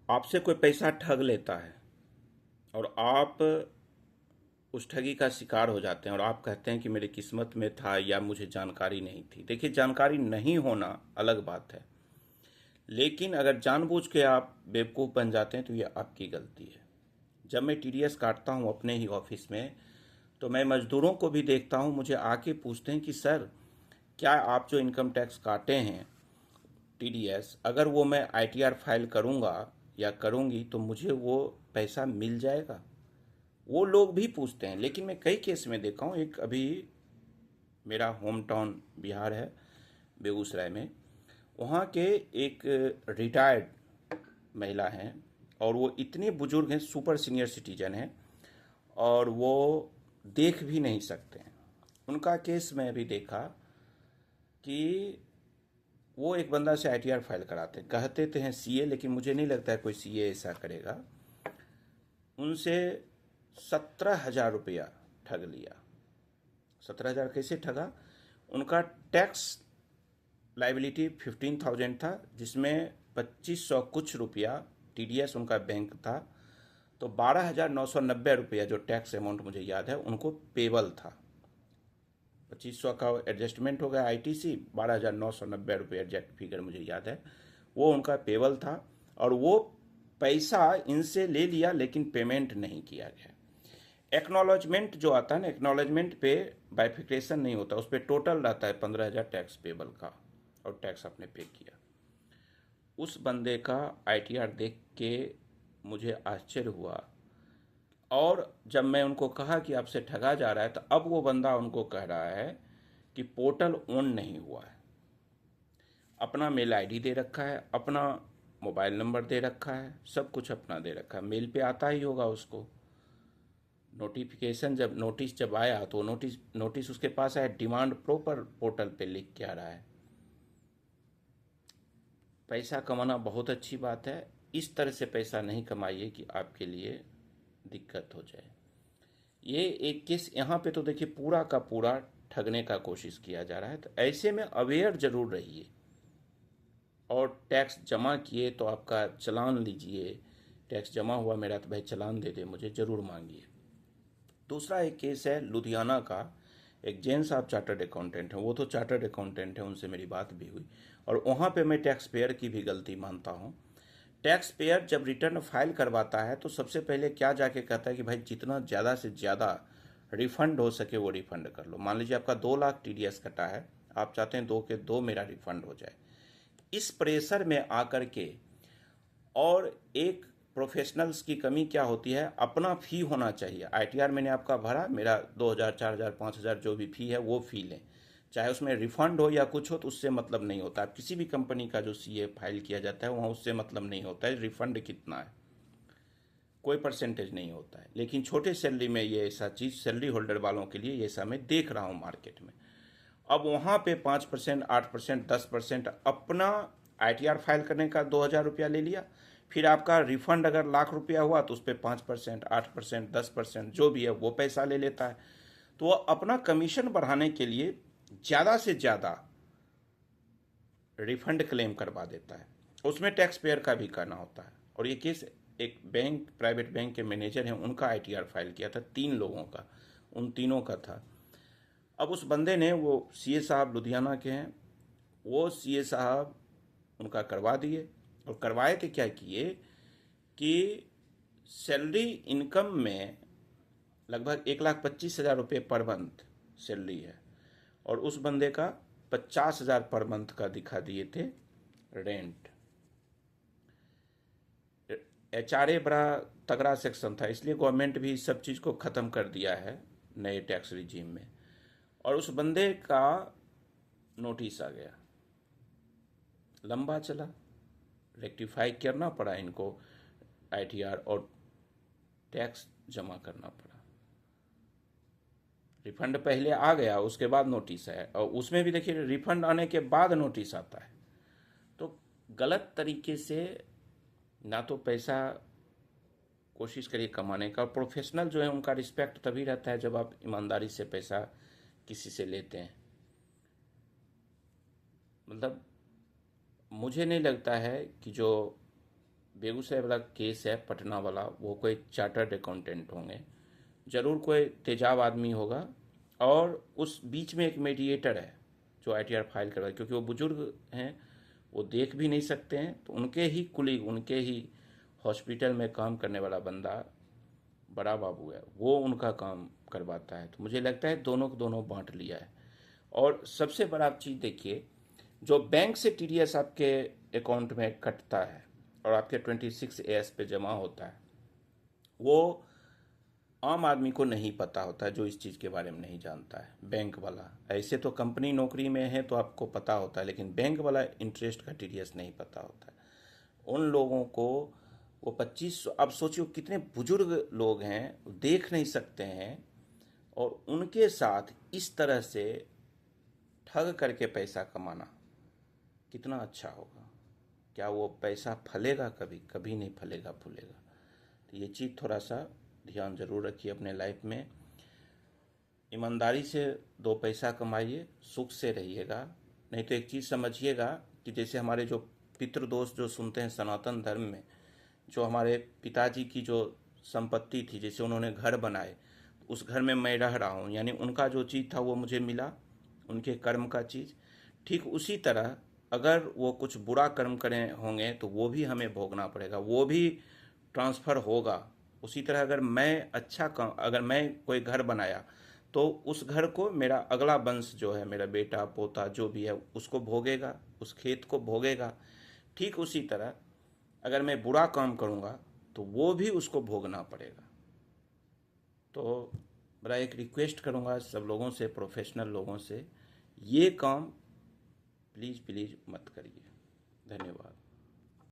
आपसे कोई पैसा ठग लेता है और आप उस ठगी का शिकार हो जाते हैं और आप कहते हैं कि मेरी किस्मत में था या मुझे जानकारी नहीं थी। देखिए, जानकारी नहीं होना अलग बात है, लेकिन अगर जानबूझ के आप बेवकूफ़ बन जाते हैं तो ये आपकी गलती है। जब मैं टीडीएस काटता हूँ अपने ही ऑफिस में, तो मैं मजदूरों को भी देखता हूँ, मुझे आके पूछते हैं कि सर, क्या आप जो इनकम टैक्स काटे हैं टीडीएस, अगर वो मैं आईटीआर फाइल करूँगा या करूँगी तो मुझे वो पैसा मिल जाएगा? वो लोग भी पूछते हैं। लेकिन मैं कई केस में देखा हूँ, एक अभी मेरा होम टाउन बिहार है, बेगूसराय में, वहाँ के एक रिटायर्ड महिला हैं और वो इतने बुजुर्ग हैं, सुपर सीनियर सिटीजन हैं, और वो देख भी नहीं सकते हैं। उनका केस मैं अभी देखा कि वो एक बंदा से आईटीआर फाइल कराते हैं, कहते थे हैं सीए, लेकिन मुझे नहीं लगता है कोई सीए ऐसा करेगा। उनसे 17,000 रुपया ठग लिया। 17,000 कैसे ठगा? उनका टैक्स लाइबिलिटी 15,000 था, जिसमें 2,500 कुछ रुपया टीडीएस उनका बैंक था, तो 12,990 रुपया जो टैक्स अमाउंट मुझे याद है उनको पेबल था। 2,500 का एडजस्टमेंट हो गया आईटीसी, 12,990 रुपये एग्जैक्ट फिगर मुझे याद है, वो उनका पेबल था। और वो पैसा इनसे ले लिया लेकिन पेमेंट नहीं किया गया। एक्नॉलेजमेंट जो आता है ना, एक्नॉलेजमेंट पे बाइफिकेशन नहीं होता, उस पर टोटल रहता है 15,000 टैक्स पेबल का, और टैक्स आपने पे किया। उस बंदे का आईटीआर देख के मुझे आश्चर्य हुआ, और जब मैं उनको कहा कि आपसे ठगा जा रहा है, तो अब वो बंदा उनको कह रहा है कि पोर्टल ऑन नहीं हुआ है। अपना मेल आईडी दे रखा है, अपना मोबाइल नंबर दे रखा है, सब कुछ अपना दे रखा है, मेल पे आता ही होगा उसको। नोटिफिकेशन जब नोटिस जब आया तो नोटिस नोटिस उसके पास आया, डिमांड प्रॉपर पोर्टल पे लिख के आ रहा है। पैसा कमाना बहुत अच्छी बात है, इस तरह से पैसा नहीं कमाइए कि आपके लिए दिक्कत हो जाए। ये एक केस यहाँ पे तो देखिए पूरा का पूरा ठगने का कोशिश किया जा रहा है, तो ऐसे में अवेयर जरूर रहिए। और टैक्स जमा किए तो आपका चालान लीजिए, टैक्स जमा हुआ मेरा तो भाई चालान दे दे, मुझे ज़रूर मांगिए। दूसरा एक केस है लुधियाना का, एक जैन साहब चार्टर्ड अकाउंटेंट हैं, वो तो चार्टर्ड अकाउंटेंट हैं, उनसे मेरी बात भी हुई, और वहाँ पे मैं टैक्स पेयर की भी गलती मानता हूँ। टैक्स पेयर जब रिटर्न फाइल करवाता है तो सबसे पहले क्या जाके कहता है कि भाई जितना ज़्यादा से ज़्यादा रिफंड हो सके वो रिफंड कर लो। मान लीजिए आपका 2 लाख टीडीएस कटा है, आप चाहते हैं 2 के 2 मेरा रिफंड हो जाए। इस प्रेशर में आकर के, और एक प्रोफेशनल्स की कमी क्या होती है, अपना फी होना चाहिए। आईटीआर मैंने आपका भरा, मेरा 2,000 4,000 5,000 जो भी फी है वो फी लें, चाहे उसमें रिफंड हो या कुछ हो, तो उससे मतलब नहीं होता। आप किसी भी कंपनी का जो सीए फाइल किया जाता है वहाँ उससे मतलब नहीं होता है रिफंड कितना है, कोई परसेंटेज नहीं होता है। लेकिन छोटे सैलरी में ये ऐसा चीज़, सैलरी होल्डर वालों के लिए ये ऐसा मैं देख रहा हूँ मार्केट में। अब वहाँ पे 5%, 8%, 10% अपना आईटीआर फाइल करने का 2,000 रुपया ले लिया। फिर आपका रिफंड अगर लाख रुपया हुआ तो उस पर 5%, 8%, 10% जो भी है वो पैसा ले लेता है। तो वो अपना कमीशन बढ़ाने के लिए ज़्यादा से ज़्यादा रिफंड क्लेम करवा देता है, उसमें टैक्स पेयर का भी करना होता है। और ये केस एक बैंक, प्राइवेट बैंक के मैनेजर हैं, उनका आईटीआर फाइल किया था, 3 लोगों का, उन तीनों का था। अब उस बंदे ने, वो सीए साहब लुधियाना के हैं, वो सीए साहब उनका करवा दिए। और करवाए थे क्या किए कि सैलरी इनकम में लगभग 1,25,000 रुपये पर मंथ सैलरी है, और उस बंदे का 50,000 पर मंथ का दिखा दिए थे रेंट। एचआरए बड़ा तगड़ा सेक्शन था, इसलिए गवर्नमेंट भी इस सब चीज़ को ख़त्म कर दिया है नए टैक्स रिजीम में। और उस बंदे का नोटिस आ गया, लंबा चला, रेक्टिफाई करना पड़ा इनको आईटीआर, और टैक्स जमा करना पड़ा। रिफंड पहले आ गया, उसके बाद नोटिस आया, और उसमें भी देखिए रिफंड आने के बाद नोटिस आता है। तो गलत तरीके से ना तो पैसा कोशिश करिए कमाने का। प्रोफेशनल जो है उनका रिस्पेक्ट तभी रहता है जब आप ईमानदारी से पैसा किसी से लेते हैं। मतलब मुझे नहीं लगता है कि जो बेगूसराय वाला केस है, पटना वाला, वो कोई चार्टर्ड अकाउंटेंट होंगे, ज़रूर कोई तेजाब आदमी होगा, और उस बीच में एक मीडिएटर है जो आईटीआर फाइल कर रहा है, क्योंकि वो बुजुर्ग हैं, वो देख भी नहीं सकते हैं, तो उनके ही कुलीग, उनके ही हॉस्पिटल में काम करने वाला बंदा बड़ा बाबू है, वो उनका काम करवाता है। तो मुझे लगता है दोनों को दोनों बांट लिया है। और सबसे बड़ा चीज़ देखिए, जो बैंक से टीडीएस आपके अकाउंट में कटता है और आपके 26 AS पे जमा होता है, वो आम आदमी को नहीं पता होता है, जो इस चीज़ के बारे में नहीं जानता है। बैंक वाला, ऐसे तो कंपनी नौकरी में है तो आपको पता होता है, लेकिन बैंक वाला इंटरेस्ट का टीडीएस नहीं पता होता है। उन लोगों को वो 25, अब सोचियो कितने बुजुर्ग लोग हैं, देख नहीं सकते हैं, और उनके साथ इस तरह से ठग करके पैसा कमाना कितना अच्छा होगा। क्या वो पैसा फलेगा? कभी कभी नहीं फलेगा फूलेगा। तो ये चीज़ थोड़ा सा ध्यान जरूर रखिए अपने लाइफ में। ईमानदारी से 2 पैसा कमाइए, सुख से रहिएगा। नहीं तो एक चीज़ समझिएगा कि जैसे हमारे जो पितृदोष जो सुनते हैं सनातन धर्म में, जो हमारे पिताजी की जो संपत्ति थी, जैसे उन्होंने घर बनाए, उस घर में मैं रह रहा हूँ, यानी उनका जो चीज़ था वो मुझे मिला, उनके कर्म का चीज़। ठीक उसी तरह अगर वो कुछ बुरा कर्म करें होंगे तो वो भी हमें भोगना पड़ेगा, वो भी ट्रांसफ़र होगा। उसी तरह अगर मैं अच्छा काम, अगर मैं कोई घर बनाया तो उस घर को मेरा अगला वंश जो है, मेरा बेटा पोता जो भी है, उसको भोगेगा, उस खेत को भोगेगा। ठीक उसी तरह अगर मैं बुरा काम करूँगा तो वो भी उसको भोगना पड़ेगा। तो मेरा एक रिक्वेस्ट करूँगा सब लोगों से, प्रोफेशनल लोगों से, ये काम प्लीज़ प्लीज़ मत करिए। धन्यवाद।